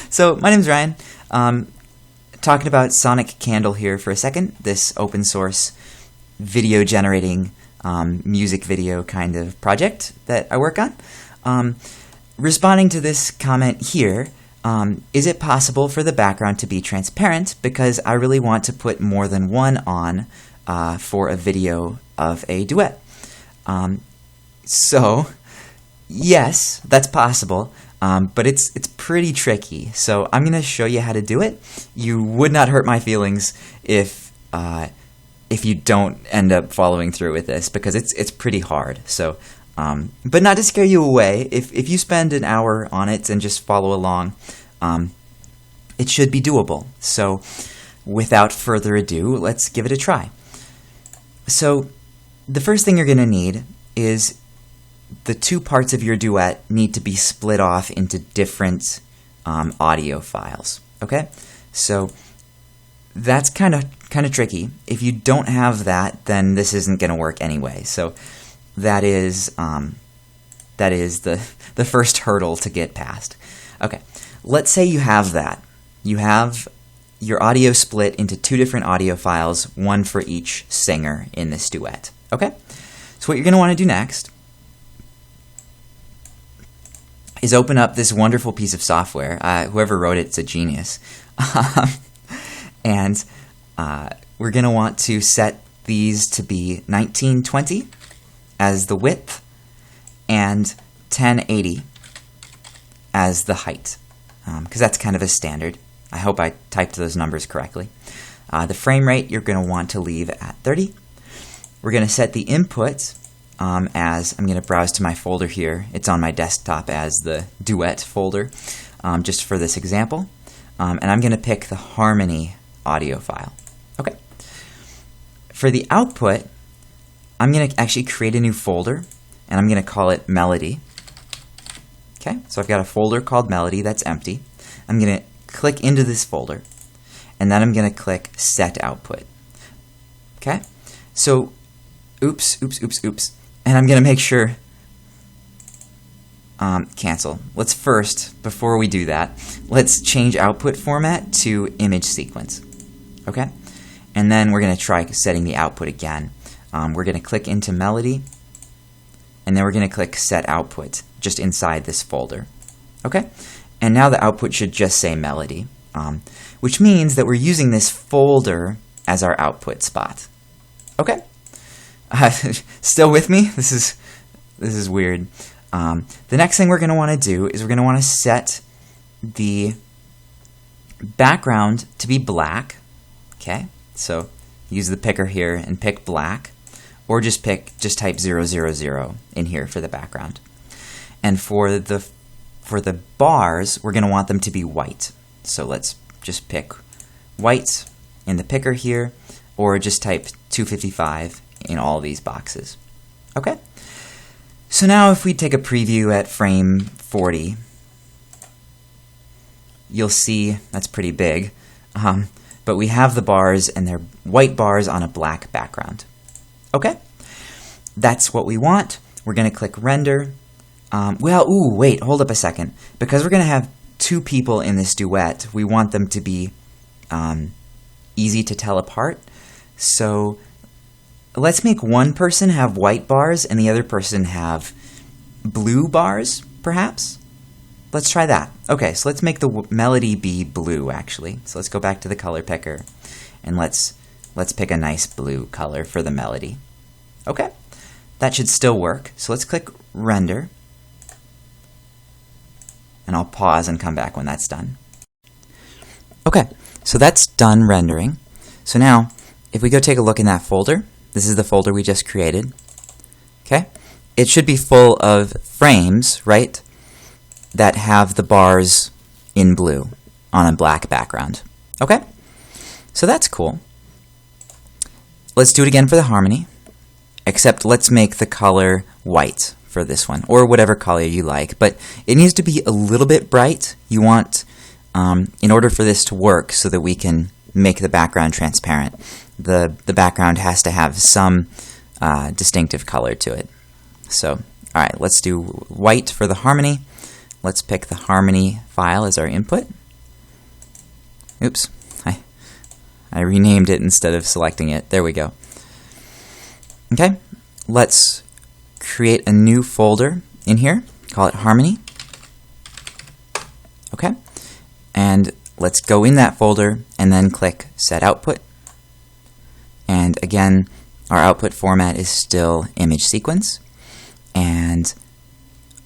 So my name's Ryan. Talking about Sonic Candle here for a second, this open source video generating music video kind of project that I work on. Responding to this comment here, is it possible for the background to be transparent, because I really want to put more than one on for a video of a duet. So yes, that's possible. But it's pretty tricky, so I'm going to show you how to do it. You would not hurt my feelings if you don't end up following through with this, because it's pretty hard. So, but not to scare you away, if you spend an hour on it and just follow along, it should be doable. So without further ado, let's give it a try. So the first thing you're going to need is the two parts of your duet need to be split off into different audio files. Okay, so that's kind of tricky. If you don't have that, then this isn't going to work anyway. So that is the first hurdle to get past. Okay, let's say you have that. You have your audio split into two different audio files, one for each singer in this duet. Okay, so what you're going to want to do next is open up this wonderful piece of software. Whoever wrote it's a genius. And we're going to want to set these to be 1920 as the width and 1080 as the height, because that's kind of a standard. I hope I typed those numbers correctly. The frame rate you're going to want to leave at 30. We're going to set the input as I'm going to browse to my folder here. It's on my desktop as the duet folder, just for this example. And I'm going to pick the harmony audio file. Okay. For the output, I'm going to actually create a new folder, and I'm going to call it melody. Okay, so I've got a folder called melody that's empty. I'm going to click into this folder, and then I'm going to click set output. Okay, so oops. And I'm going to make sure, cancel. Let's first, before we do that, let's change output format to image sequence. Okay? And then we're going to try setting the output again. We're going to click into melody, and then we're going to click set output just inside this folder. Okay? And now the output should just say melody, which means that we're using this folder as our output spot. Okay? Still with me? This is weird. The next thing we're going to want to do is we're going to want to set the background to be black. Okay, so use the picker here and pick black, or just type 000 in here for the background. And for the bars, we're going to want them to be white. So let's just pick white in the picker here, or just type 255 in all these boxes. Okay, so now if we take a preview at frame 40, you'll see that's pretty big, but we have the bars, and they're white bars on a black background. Okay, that's what we want. We're going to click render. Wait, hold up a second. Because we're going to have two people in this duet, we want them to be easy to tell apart. So let's make one person have white bars and the other person have blue bars, perhaps? Let's try that. Okay, so let's make the melody be blue, actually. So let's go back to the color picker, and let's pick a nice blue color for the melody. Okay, that should still work. So let's click render, and I'll pause and come back when that's done. Okay, so that's done rendering. So now, if we go take a look in that folder, this is the folder we just created. Okay? It should be full of frames, right, that have the bars in blue on a black background. Okay? So that's cool. Let's do it again for the harmony, except let's make the color white for this one, or whatever color you like, but it needs to be a little bit bright. You want, in order for this to work so that we can make the background transparent, the background has to have some distinctive color to it. So, all right, let's do white for the harmony. let's pick the harmony file as our input. Oops, I renamed it instead of selecting it. There we go. Okay, let's create a new folder in here, call it harmony. Okay, and let's go in that folder and then click set output. And again, our output format is still image sequence, and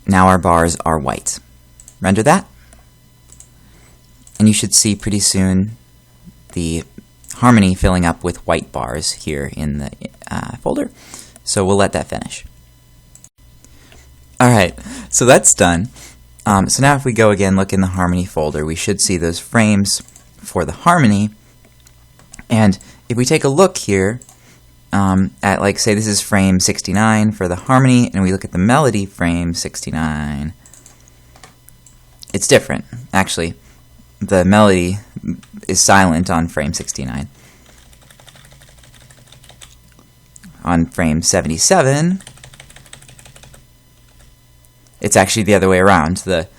now our bars are white. Render that, and you should see pretty soon the harmony filling up with white bars here in the folder. So we'll let that finish. Alright, so that's done. So now if we go again, look in the harmony folder, we should see those frames for the harmony. And if we take a look here at, like, say this is frame 69 for the harmony, and we look at the melody frame 69, it's different. Actually, the melody is silent on frame 69. On frame 77, it's actually the other way around. The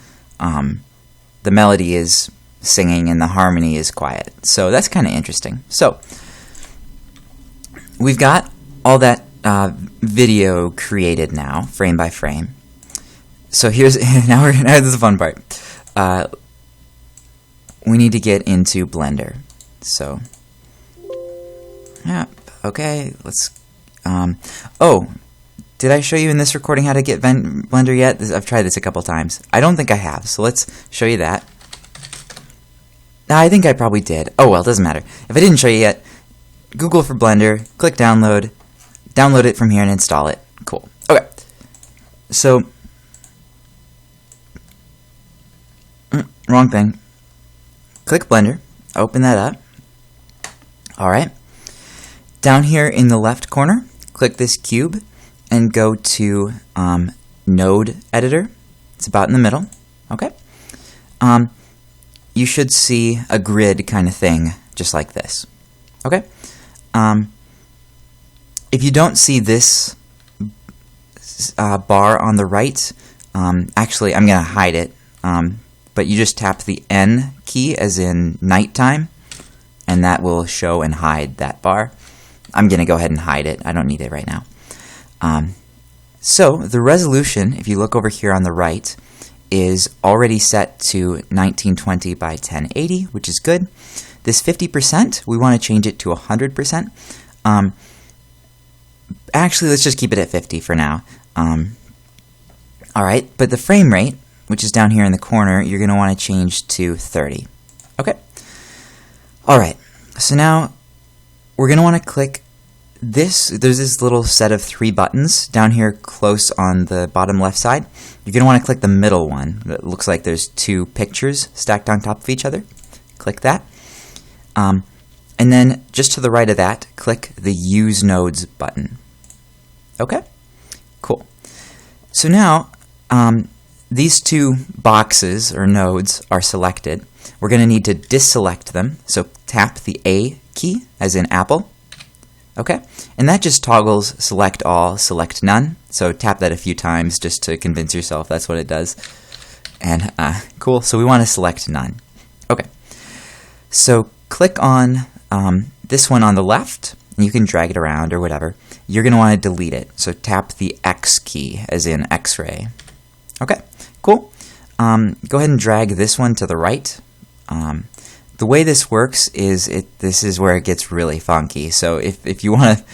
melody is singing and the harmony is quiet. So that's kind of interesting. So we've got all that video created now, frame by frame. So here's now this is the fun part. We need to get into Blender. So yeah, okay, let's. Oh, did I show you in this recording how to get Blender yet? I've tried this a couple times. I don't think I have, so let's show you that. I think I probably did. Oh well, it doesn't matter. If I didn't show you yet, Google for Blender, click download, download it from here and install it. Cool. Okay. So, wrong thing. Click Blender, open that up. Alright. Down here in the left corner, click this cube and go to Node Editor. It's about in the middle. Okay. You should see a grid kind of thing, just like this. Okay. If you don't see this bar on the right, actually I'm going to hide it, but you just tap the N key as in nighttime, and that will show and hide that bar. I'm going to go ahead and hide it. I don't need it right now. So the resolution, if you look over here on the right, is already set to 1920 by 1080, which is good. This 50%, we want to change it to 100%. Actually, let's just keep it at 50 for now. Alright, but the frame rate, which is down here in the corner, you're going to want to change to 30. Okay. Alright, so now we're going to want to click this. There's this little set of 3 buttons down here close on the bottom left side. You're going to want to click the middle one. It looks like there's 2 pictures stacked on top of each other. Click that. And then just to the right of that, click the Use Nodes button. Okay? Cool. So now, these 2 boxes, or nodes, are selected. We're going to need to deselect them. So tap the A key, as in Apple. Okay? And that just toggles Select All, Select None. So tap that a few times just to convince yourself that's what it does. And cool, so we want to select None. Okay. So click on this one on the left, and you can drag it around or whatever. You're going to want to delete it. So tap the X key, as in X-ray. Okay, cool. Go ahead and drag this one to the right. The way this works is this is where it gets really funky. So if you want to,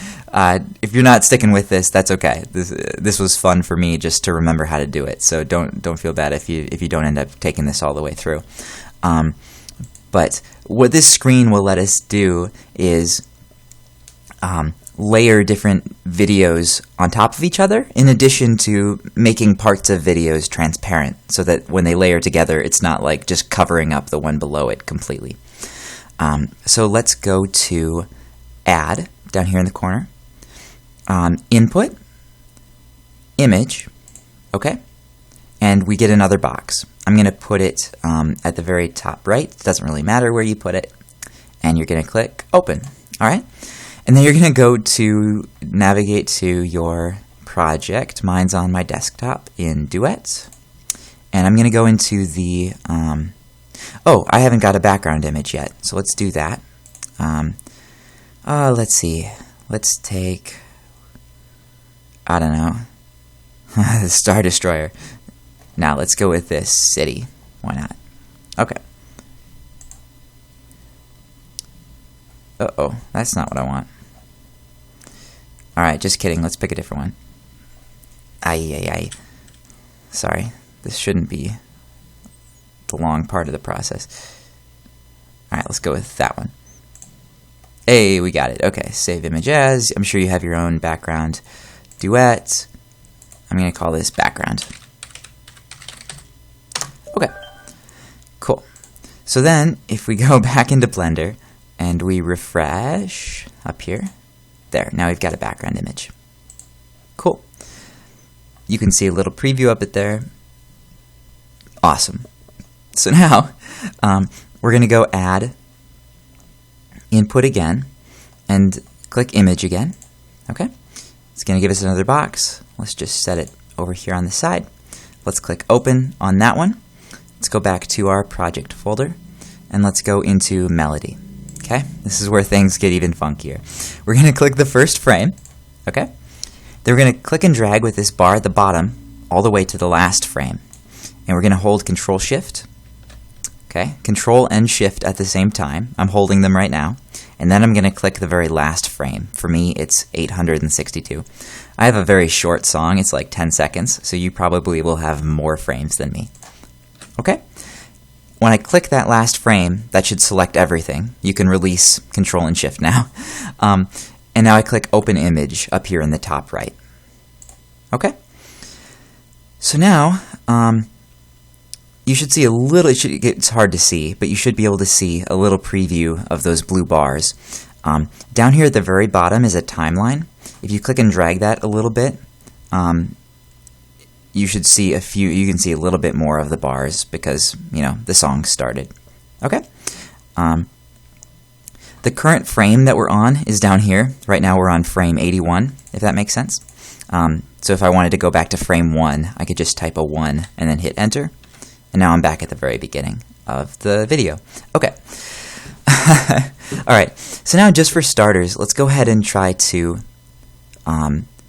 if you're not sticking with this, that's okay. This was fun for me just to remember how to do it. So don't feel bad if you don't end up taking this all the way through. But what this screen will let us do is layer different videos on top of each other, in addition to making parts of videos transparent, so that when they layer together, it's not like just covering up the one below it completely. So let's go to Add, down here in the corner, Input, Image, okay, and we get another box. I'm going to put it at the very top right. It doesn't really matter where you put it, and you're going to click Open, all right? And then you're going to go to navigate to your project. Mine's on my desktop in Duet. And I'm going to go into the, oh, I haven't got a background image yet, so let's do that. Let's see, let's take, I don't know, the Star Destroyer. Now let's go with this city, why not? Okay. Uh-oh, that's not what I want. Alright, just kidding, let's pick a different one. Ay. Sorry, this shouldn't be the long part of the process. Alright, let's go with that one. Hey, we got it. Okay, save image as. I'm sure you have your own background duet. I'm going to call this background. Okay, cool. So then, if we go back into Blender and we refresh up here, there, now we've got a background image. Cool. You can see a little preview up it there. Awesome. So now, we're going to go add input again and click image again. Okay, it's going to give us another box. Let's just set it over here on the side. Let's click open on that one. Let's go back to our project folder and let's go into melody. Okay, this is where things get even funkier. We're going to click the first frame. Okay, then we're going to click and drag with this bar at the bottom all the way to the last frame, and we're going to hold Control Shift. Okay, Control and Shift at the same time. I'm holding them right now. And then I'm going to click the very last frame. For me, it's 862. I have a very short song. It's like 10 seconds, so you probably will have more frames than me. Okay? When I click that last frame, that should select everything. You can release Control and Shift now. And now I click Open Image up here in the top right. Okay? So now, you should see a little, it's hard to see, but you should be able to see a little preview of those blue bars. Down here at the very bottom is a timeline. If you click and drag that a little bit, you should see you can see a little bit more of the bars because, you know, the song started. Okay? The current frame that we're on is down here. Right now we're on frame 81, if that makes sense. So if I wanted to go back to frame 1, I could just type a 1 and then hit enter. And now I'm back at the very beginning of the video. Okay. Alright, so now just for starters, let's go ahead and try to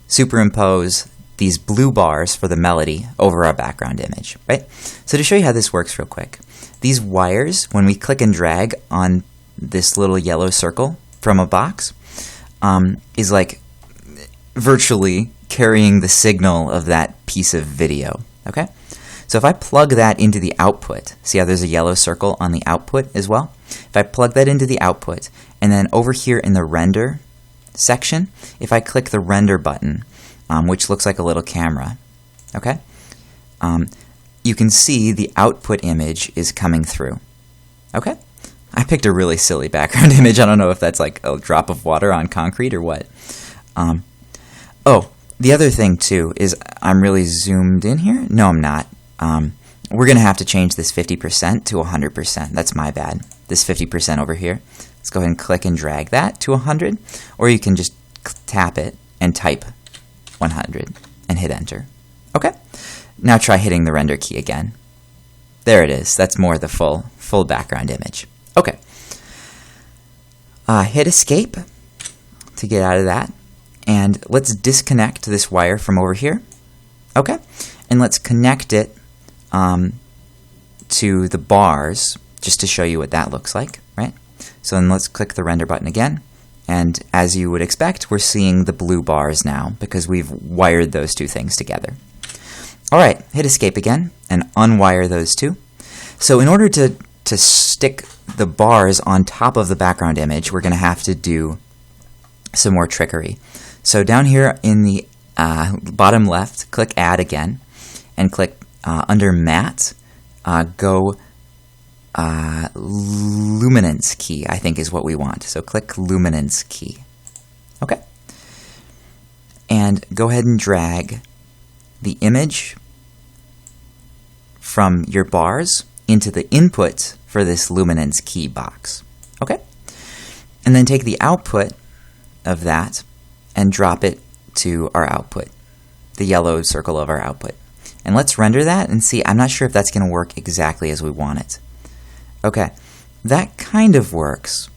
superimpose these blue bars for the melody over our background image, right? So to show you how this works real quick, these wires, when we click and drag on this little yellow circle from a box, is like virtually carrying the signal of that piece of video, okay? So if I plug that into the output, see how there's a yellow circle on the output as well? If I plug that into the output, and then over here in the render section, if I click the render button, which looks like a little camera, okay? You can see the output image is coming through, okay? I picked a really silly background image. I don't know if that's like a drop of water on concrete or what. Oh, the other thing too is I'm really zoomed in here. No, I'm not. We're going to have to change this 50% to 100%. That's my bad. This 50% over here. Let's go ahead and click and drag that to 100, or you can just tap it and type 100 and hit enter. Okay? Now try hitting the render key again. There it is. That's more the full background image. Okay. Hit escape to get out of that, and let's disconnect this wire from over here. Okay? And let's connect it to the bars, just to show you what that looks like, right? So then let's click the render button again, and as you would expect, we're seeing the blue bars now because we've wired those two things together. Alright, hit escape again and unwire those two. So in order to stick the bars on top of the background image, we're going to have to do some more trickery. So down here in the bottom left, click Add again, and click under Matte, go Luminance key, I think is what we want. So click Luminance key. Okay. And go ahead and drag the image from your bars into the input for this Luminance key box. Okay? And then take the output of that and drop it to our output, the yellow circle of our output. And let's render that and see. I'm not sure if that's going to work exactly as we want it. Okay, that kind of works.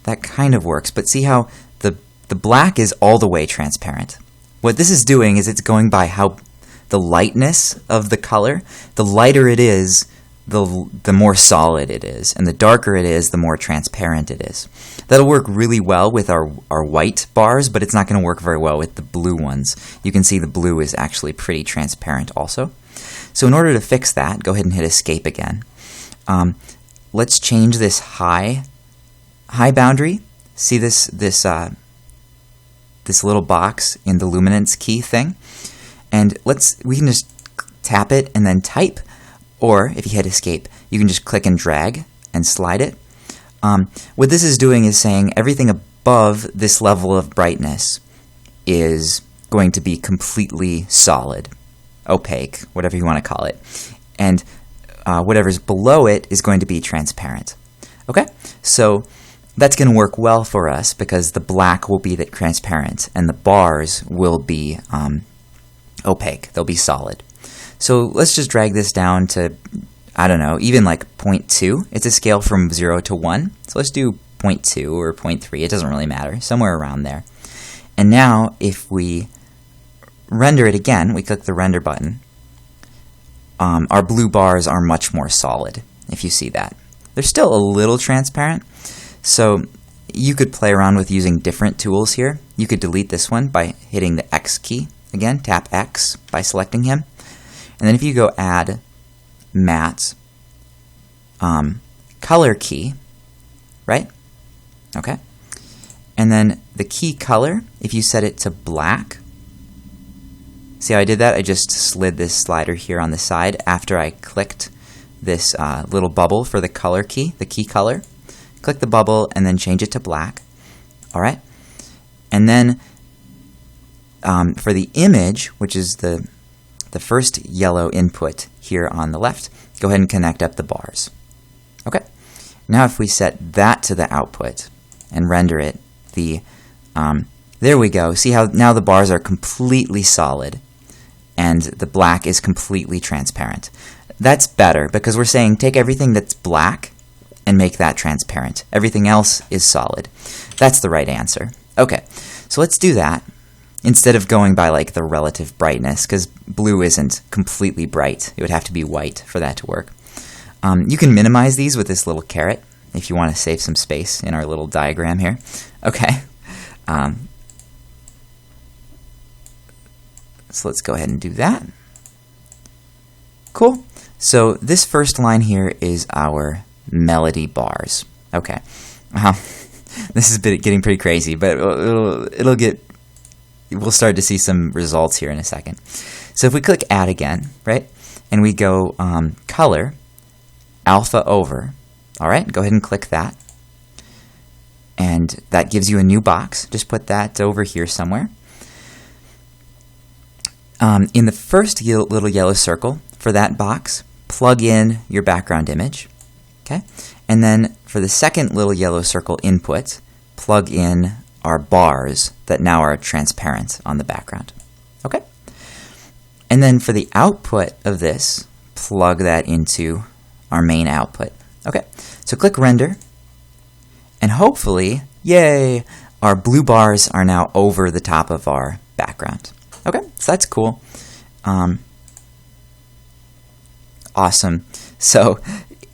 That kind of works, but see how the black is all the way transparent. What this is doing is it's going by how the lightness of the color. The lighter it is, the more solid it is, and the darker it is, the more transparent it is. That'll work really well with our white bars, but it's not going to work very well with the blue ones. You can see the blue is actually pretty transparent also. So in order to fix that, go ahead and hit Escape again. Let's change this high boundary. See this little box in the luminance key thing? And we can just tap it and then type, or if you hit Escape, you can just click and drag and slide it. What this is doing is saying everything above this level of brightness is going to be completely solid, opaque, whatever you want to call it. And whatever's below it is going to be transparent. Okay? So that's going to work well for us because the black will be transparent and the bars will be opaque. They'll be solid. So let's just drag this down to, I don't know, even like 0.2. It's a scale from 0 to 1. So let's do 0.2 or 0.3. It doesn't really matter. Somewhere around there. And now if we render it again, we click the render button, our blue bars are much more solid, if you see that. They're still a little transparent, so you could play around with using different tools here. You could delete this one by hitting the X key. Again, tap X by selecting him. And then if you go Add, Matte, Color key, right? Okay. And then the key color, if you set it to black, see how I did that? I just slid this slider here on the side after I clicked this little bubble for the color key, the key color. Click the bubble and then change it to black. All right. And then for the image, which is the first yellow input here on the left, go ahead and connect up the bars. Okay. Now if we set that to the output and render it, there we go. See how now the bars are completely solid and the black is completely transparent. That's better because we're saying take everything that's black and make that transparent. Everything else is solid. That's the right answer. Okay, so let's do that instead of going by like the relative brightness, because blue isn't completely bright. It would have to be white for that to work. You can minimize these with this little caret if you want to save some space in our little diagram here. Okay. So let's go ahead and do that. Cool. So this first line here is our melody bars. Okay. This is getting pretty crazy, but we'll start to see some results here in a second. So if we click Add again, right, and we go Color, Alpha Over, all right, go ahead and click that. And that gives you a new box. Just put that over here somewhere. In the first little yellow circle for that box, plug in your background image. Okay? And then for the second little yellow circle input, plug in our bars that now are transparent on the background. Okay? And then for the output of this, plug that into our main output. Okay? So click Render. And hopefully, yay, our blue bars are now over the top of our background. Okay, so that's cool. Awesome. So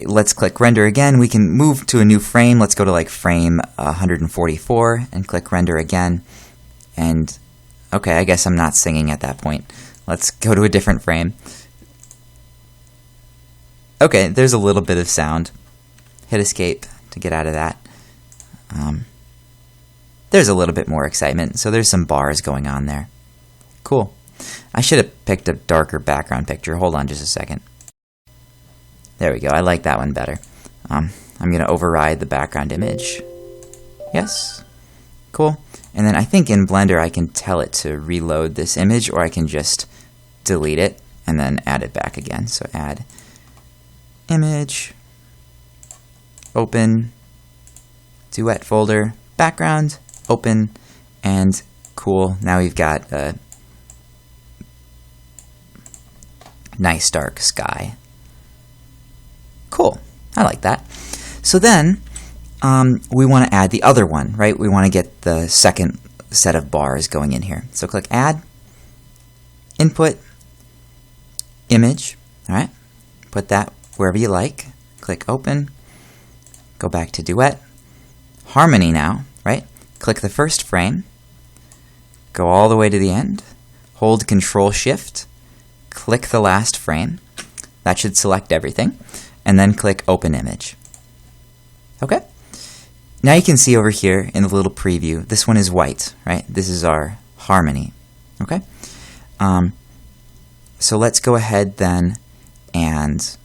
let's click Render again. We can move to a new frame. Let's go to like frame 144 and click Render again. And okay, I guess I'm not singing at that point. Let's go to a different frame. Okay, there's a little bit of sound. Hit Escape to get out of that. There's a little bit more excitement, so there's some bars going on there. Cool. I should have picked a darker background picture. Hold on just a second. There we go. I like that one better. I'm going to override the background image. Yes. Cool. And then I think in Blender I can tell it to reload this image, or I can just delete it and then add it back again. So add image, open, duet folder, background, open, and cool. Now we've got Nice dark sky. Cool. I like that. So then we want to add the other one, right? We want to get the second set of bars going in here. So click Add, Input, Image, all right? Put that wherever you like. Click Open, go back to Duet. Harmony now, right? Click the first frame, go all the way to the end, hold Control-Shift, click the last frame. That should select everything. And then click Open Image. Okay? Now you can see over here in the little preview, this one is white, right? This is our harmony. Okay? So let's go ahead then and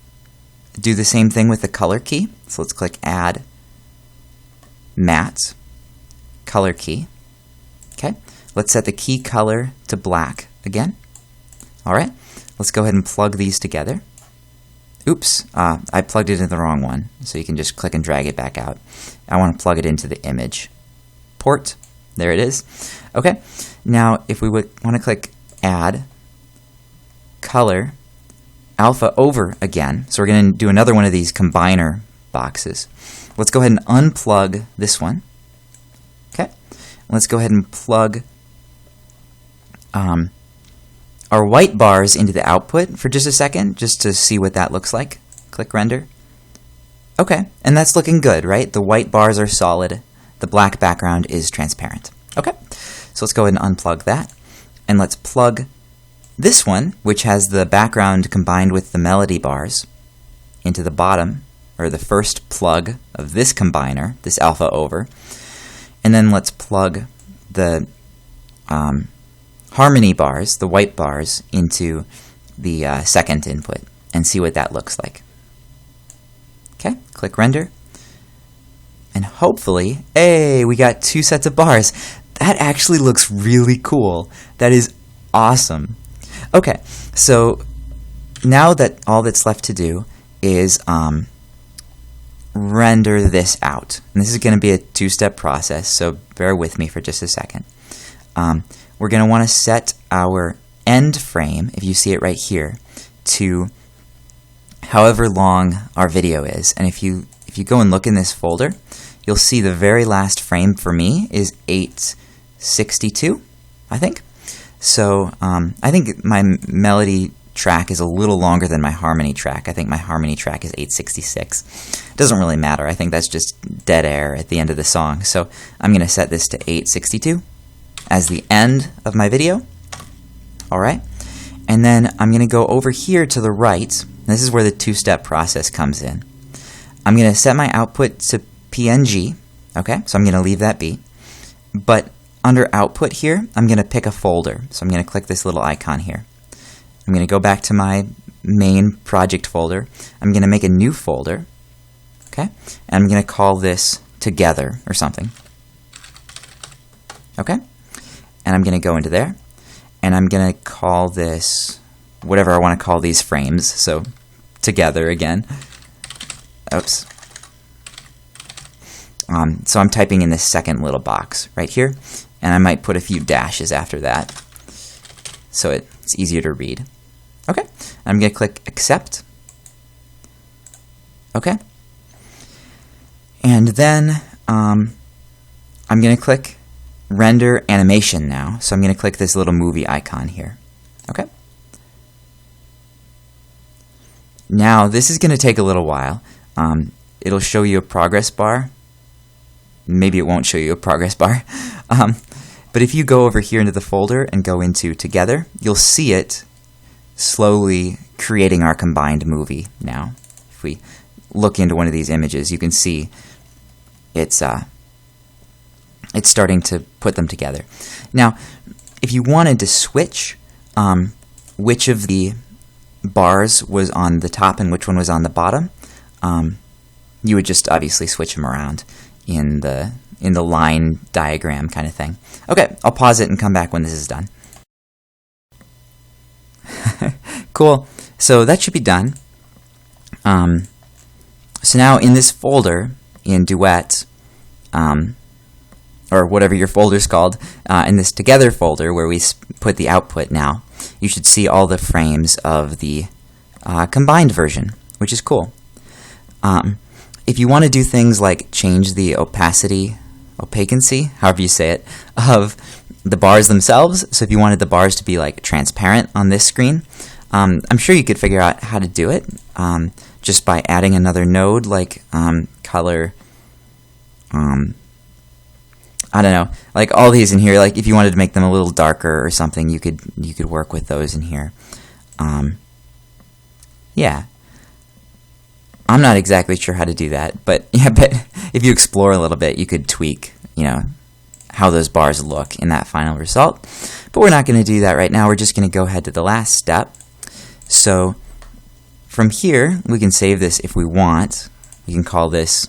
do the same thing with the color key. So let's click Add, Matte, Color Key. Okay? Let's set the key color to black again. All right? Let's go ahead and plug these together. Oops, I plugged it in the wrong one, so you can just click and drag it back out. I want to plug it into the image port. There it is. Okay, now if we would want to click Add, Color, Alpha Over again, so we're going to do another one of these combiner boxes. Let's go ahead and unplug this one. Okay, let's go ahead and plug our white bars into the output for just a second, just to see what that looks like. Click Render. Okay, and that's looking good, right? The white bars are solid, the black background is transparent. Okay, so let's go ahead and unplug that, and let's plug this one, which has the background combined with the melody bars, into the bottom, or the first plug of this combiner, this alpha over, and then let's plug the harmony bars, the white bars, into the second input and see what that looks like. Okay, click Render. And hopefully, hey, we got two sets of bars. That actually looks really cool. That is awesome. Okay, so now that all that's left to do is render this out. And this is going to be a two-step process, so bear with me for just a second. We're going to want to set our end frame, if you see it right here, to however long our video is. And if you go and look in this folder, you'll see the very last frame for me is 862, I think. So I think my melody track is a little longer than my harmony track. I think my harmony track is 866. It doesn't really matter. I think that's just dead air at the end of the song. So I'm going to set this to 862 as the end of my video. All right. And then I'm going to go over here to the right. This is where the two-step process comes in. I'm going to set my output to PNG. Okay, so I'm going to leave that be. But under output here, I'm going to pick a folder. So I'm going to click this little icon here. I'm going to go back to my main project folder. I'm going to make a new folder. Okay, and I'm going to call this Together or something. Okay, and I'm going to go into there. And I'm going to call this whatever I want to call these frames. So Together again. Oops. So I'm typing in this second little box right here, and I might put a few dashes after that so it's easier to read. Okay, I'm going to click Accept. Okay, and then I'm going to click Render Animation now, so I'm going to click this little movie icon here. Okay. Now this is going to take a little while. It'll show you a progress bar. Maybe it won't show you a progress bar. But if you go over here into the folder and go into Together, you'll see it slowly creating our combined movie now. If we look into one of these images, you can see it's starting to put them together. Now, if you wanted to switch which of the bars was on the top and which one was on the bottom, you would just obviously switch them around in the line diagram kind of thing. Okay, I'll pause it and come back when this is done. Cool. So that should be done. So now in this folder, in Duet, or whatever your folder's called, in this Together folder where we put the output now, you should see all the frames of the combined version, which is cool. If you want to do things like change the opacancy, however you say it, of the bars themselves, so if you wanted the bars to be like transparent on this screen, I'm sure you could figure out how to do it just by adding another node like color, I don't know, like all these in here. Like if you wanted to make them a little darker or something, you could work with those in here. Yeah, I'm not exactly sure how to do that, but yeah, but if you explore a little bit, you could tweak, how those bars look in that final result. But we're not going to do that right now. We're just going to go ahead to the last step. So from here, we can save this if we want. We can call this,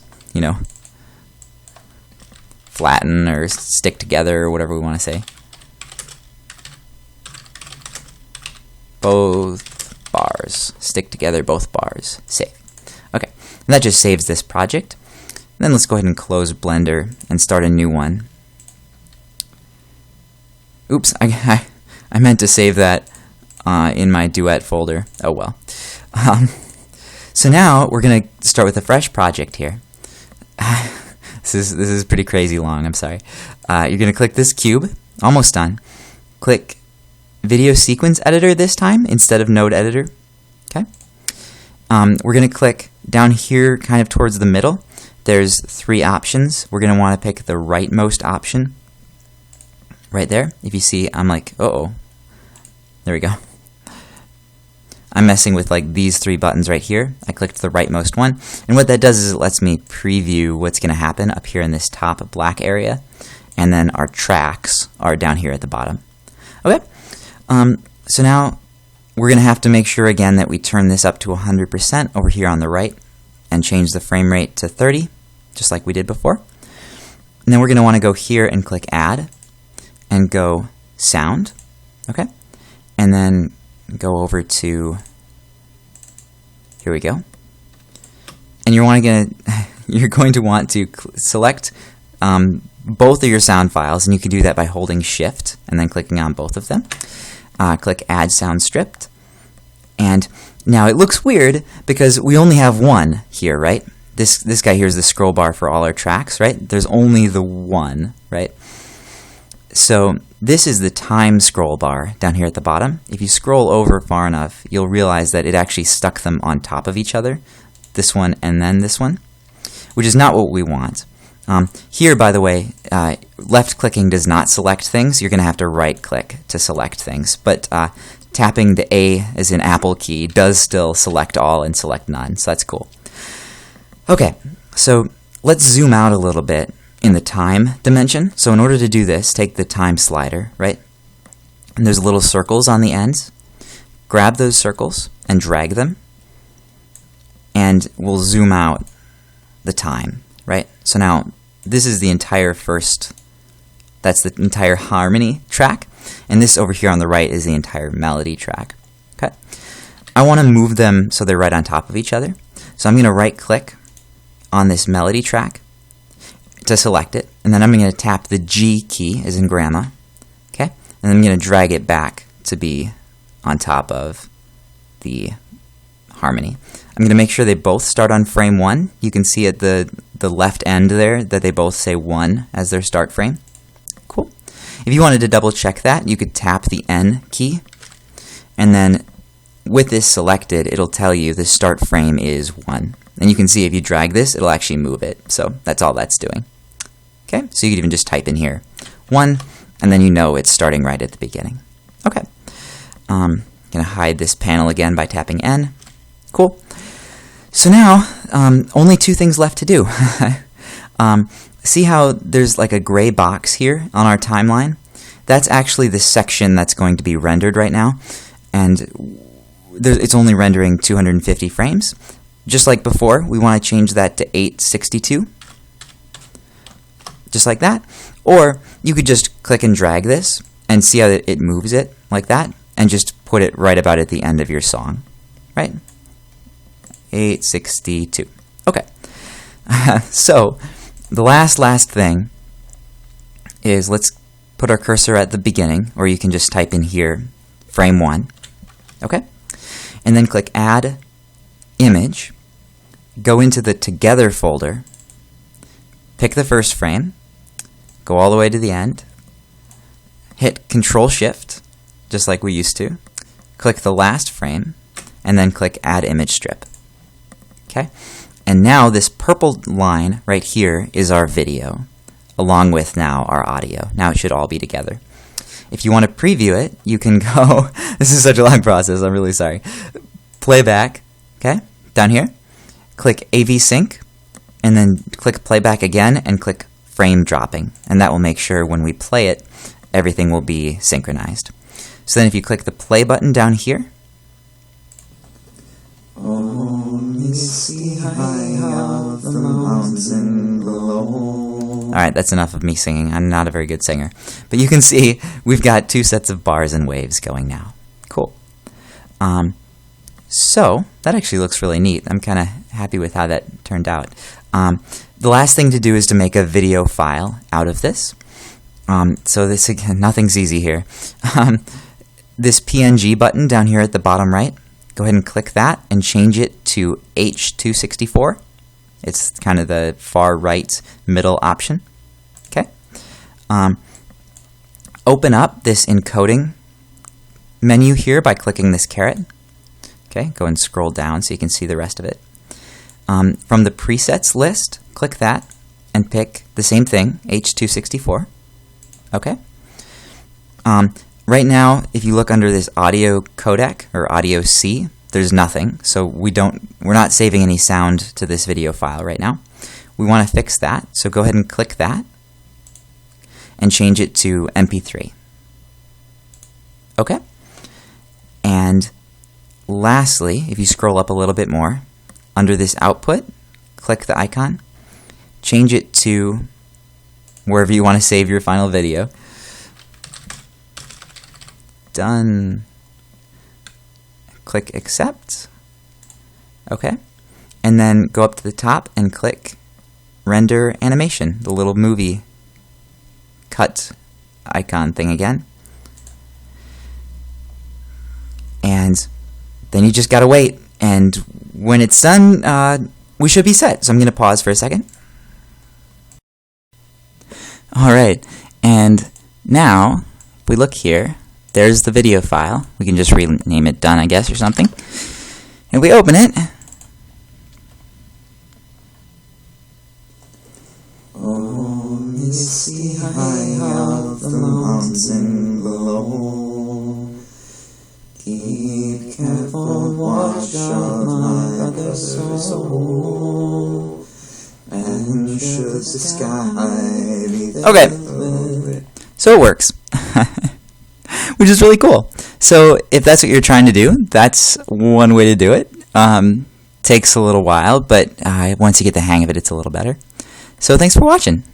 flatten or stick together or whatever we want to say. Both bars. Stick together both bars. Save. Okay, and that just saves this project. And then let's go ahead and close Blender and start a new one. Oops, I meant to save that in my duet folder. Oh well. So now we're going to start with a fresh project here. This is pretty crazy long, I'm sorry. You're going to click this cube, almost done. Click Video Sequence Editor this time instead of Node Editor. Okay. We're going to click down here kind of towards the middle. There's 3 options. We're going to want to pick the rightmost option. Right there. If you see, I'm like, uh-oh. There we go. I'm messing with like these 3 buttons right here. I clicked the rightmost one, and what that does is it lets me preview what's going to happen up here in this top black area, and then our tracks are down here at the bottom. Okay, so now we're going to have to make sure again that we turn this up to 100% over here on the right, and change the frame rate to 30, just like we did before. And then we're going to want to go here and click Add, and go Sound, okay, and then go over to, here we go, and you're going to want to select both of your sound files, and you can do that by holding Shift and then clicking on both of them. Click Add Sound Stripped, and now it looks weird because we only have one here, right? This guy here is the scroll bar for all our tracks, right? There's only the one, right? So this is the time scroll bar down here at the bottom. If you scroll over far enough, you'll realize that it actually stuck them on top of each other, this one and then this one, which is not what we want. Here, by the way, left-clicking does not select things. You're going to have to right-click to select things, but tapping the A as in Apple key does still select all and select none, so that's cool. Okay, so let's zoom out a little bit in the time dimension. So in order to do this, take the time slider, right? And there's little circles on the ends. Grab those circles and drag them, and we'll zoom out the time, right? So now this is the entire that's the entire harmony track, and this over here on the right is the entire melody track. Okay, I want to move them so they're right on top of each other. So I'm going to right click on this melody track to select it, and then I'm going to tap the G key as in grandma, okay, and I'm going to drag it back to be on top of the harmony. I'm going to make sure they both start on frame 1. You can see at the left end there that they both say 1 as their start frame. Cool. If you wanted to double check that, you could tap the N key, and then with this selected, it'll tell you the start frame is 1. And you can see if you drag this, it'll actually move it. So that's all that's doing. Okay, so you could even just type in here 1, and then you know it's starting right at the beginning. Okay, I'm going to hide this panel again by tapping N. Cool. So now, only 2 things left to do. See how there's like a gray box here on our timeline? That's actually the section that's going to be rendered right now, and it's only rendering 250 frames. Just like before, we want to change that to 862. Just like that. Or you could just click and drag this and see how it moves it like that, and just put it right about at the end of your song. Right? 862. Okay. So the last thing is, let's put our cursor at the beginning, or you can just type in here frame 1. Okay? and then click Add Image, go into the Together folder, pick the first frame, go all the way to the end, hit Control-Shift, just like we used to, click the last frame, and then click Add Image Strip. Okay? And now this purple line right here is our video, along with now our audio. Now it should all be together. If you want to preview it, you can go, this is such a long process, I'm really sorry. Playback, okay, down here, click AV Sync, and then click Playback again, and click Frame Dropping, and that will make sure when we play it, everything will be synchronized. So then if you click the play button down here, alright, that's enough of me singing. I'm not a very good singer. But you can see we've got 2 sets of bars and waves going now. Cool. So that actually looks really neat. I'm kind of happy with how that turned out. The last thing to do is to make a video file out of this. So this, again, nothing's easy here. This PNG button down here at the bottom right, go ahead and click that and change it to H264. It's kind of the far right middle option. Okay. Open up this encoding menu here by clicking this caret. Okay, go and scroll down so you can see the rest of it. From the presets list, click that and pick the same thing, H264. Okay. Right now, if you look under this audio codec or audio C, there's nothing, so we're not saving any sound to this video file right now. We want to fix that, so go ahead and click that and change it to MP3. Okay? And lastly, if you scroll up a little bit more, under this output, click the icon, change it to wherever you want to save your final video. Done. Click Accept. Okay. And then go up to the top and click Render Animation, the little movie cut icon thing again. And then you just gotta wait. And when it's done, we should be set. So I'm going to pause for a second. Alright, and now, if we look here, there's the video file. We can just rename it Done, I guess, or something. And we open it. Oh, misty high of the mountain below. Keep careful watch of my brother's soul. And should the sky be Okay, so it works. Which is really cool. So if that's what you're trying to do, that's one way to do it. Takes a little while, but once you get the hang of it, it's a little better. So thanks for watching.